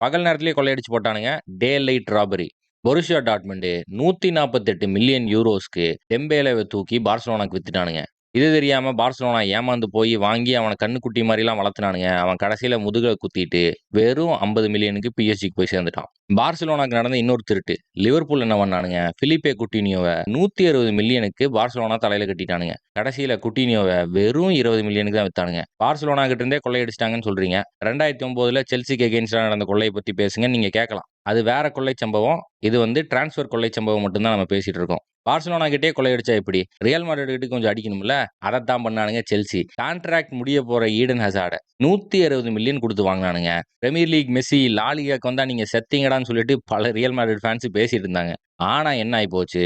பகல் நேரத்திலேயே கொள்ளையடிச்சு போட்டானுங்க. Daylight robbery. Borussia Dortmund 148 million யூரோஸ்க்கு டெம்பேலேவ தூக்கி பார்சலோனாக்கு வித்துட்டானுங்க. இது தெரியாம பார்சலோனா ஏமாந்து போய் வாங்கி அவன கண்ணுக்குட்டி மாரிலாம் வளர்த்துனானுங்க. அவன் கடைசியில முதுகுல குத்திட்டு வெறும் 50 மில்லியனுக்கு பிஎஸ்ஜிக்கு போய் சேர்ந்துட்டான். பார்சலோனாக்கு நடந்த இன்னொரு திருட்டு. லிவர்பூல் என்ன பண்ணானுங்க, பிலிப்பே குட்டினியோவ 160 மில்லியனுக்கு பார்சலோனா தலையில கட்டிட்டானுங்க. கடைசியில குட்டினியோவ வெறும் 20 மில்லியனுக்கு தான் வித்தானுங்க. பார்சலோனா கிட்ட இருந்தே கொள்ளையடிச்சிட்டாங்கன்னு சொல்றீங்க. 2009ல செல்சிக்கு எகெயின்ஸ்டா நடந்த கொள்ளையை பத்தி பேசுங்கன்னு நீங்க கேட்கலாம். அது வேற கொள்ளை சம்பவம். இது வந்து டிரான்ஸ்ஃபர் கொள்ளை சம்பவம் மட்டும் தான் நம்ம பேசிட்டு இருக்கோம். பார்சலோனா கிட்டே கொள்ளையடிச்சா எப்படி? ரியல் மாட்ரிட் கிட்ட கொஞ்சம் அடிக்கணும்ல. அதத்தான் பண்ணானுங்க செல்சி. கான்ட்ராக்ட் முடிய போற ஈடன் ஹசார்ட 160 மில்லியன் கொடுத்து வாங்கினானுங்க. பிரீமியர் லீக் மெஸ்ஸி லாலிகாக்கு வந்தா நீங்க செத்தீங்கடான்னு சொல்லிட்டு பல ரியல் மாட்ரிட் ஃபேன்ஸ் பேசிட்டு இருந்தாங்க. ஆனா என்ன ஆயி போச்சு?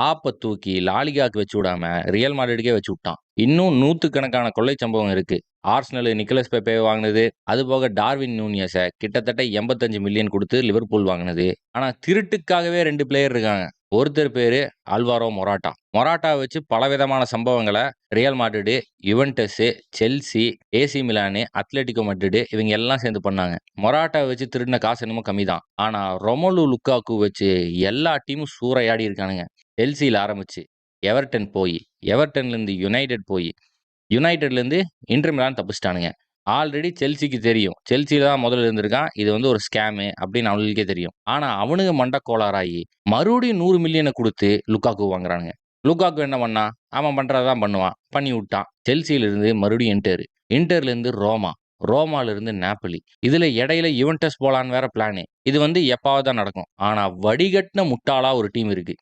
ஆப்ப தூக்கி லாலிகாக்கு வச்சு விடாம ரியல் மாட்ரிடுக்கே வச்சு விட்டான். இன்னும் நூத்துக்கணக்கான கொள்ளை சம்பவம் இருக்கு. ஆர்சனல் நிக்கலஸ் பெப்பே வாங்கினது, அதுபோக டார்வின் நூனியஸ கிட்டத்தட்ட 85 மில்லியன் கொடுத்து லிவர்பூல் வாங்கினது. ஆனா திருட்டுக்காகவே 2 பிளேயர் இருக்காங்க. ஒருத்தர் பேரு அல்வாரோ மொராட்டா. மொராட்டாவ வச்சு பலவிதமான சம்பவங்கள Real Madrid, Juventus, Chelsea, AC Milan, Atletico Madrid இவங்க எல்லாம் சேர்ந்து பண்ணாங்க. மொராட்டாவ வச்சு திருடின காசு என்னமோ கம்மிதான். ஆனா ரொமெலு லுக்காக்கு வச்சு எல்லா டீமும் சூறையாடி இருக்கானுங்க. செல்சியில ஆரம்பிச்சு எவர்டன் போய், எவர்டன்ல இருந்து யுனைடெட் போய், யுனைடெட்ல இருந்து இன்டர் மிலான் தப்பிச்சிட்டானுங்க. ஆல்ரெடி செல்சிக்கு தெரியும். செல்சில தான் முதல்ல இருந்திருக்கான். இது வந்து ஒரு ஸ்கேமு அப்படின்னு அவனுங்களுக்கே தெரியும். ஆனா அவனுங்க மண்ட கோளாறாயி மறுபடியும் 100 மில்லியன குடுத்து லுக்காக்கு வாங்குறானுங்க. லுக்காக்கு என்ன பண்ணான்? அவன் பண்றதான் பண்ணுவான். பண்ணி விட்டான். செல்சியில இருந்து மறுபடியும் இன்டர். இன்டர்ல இருந்து ரோமா. ரோமால இருந்து நாப்போலி. இதுல இடையில யுவென்டஸ் போலான்னு வேற பிளானு. இது வந்து எப்பாவது தான் நடக்கும். ஆனா வடிகட்டின முட்டாளா ஒரு டீம் இருக்கு.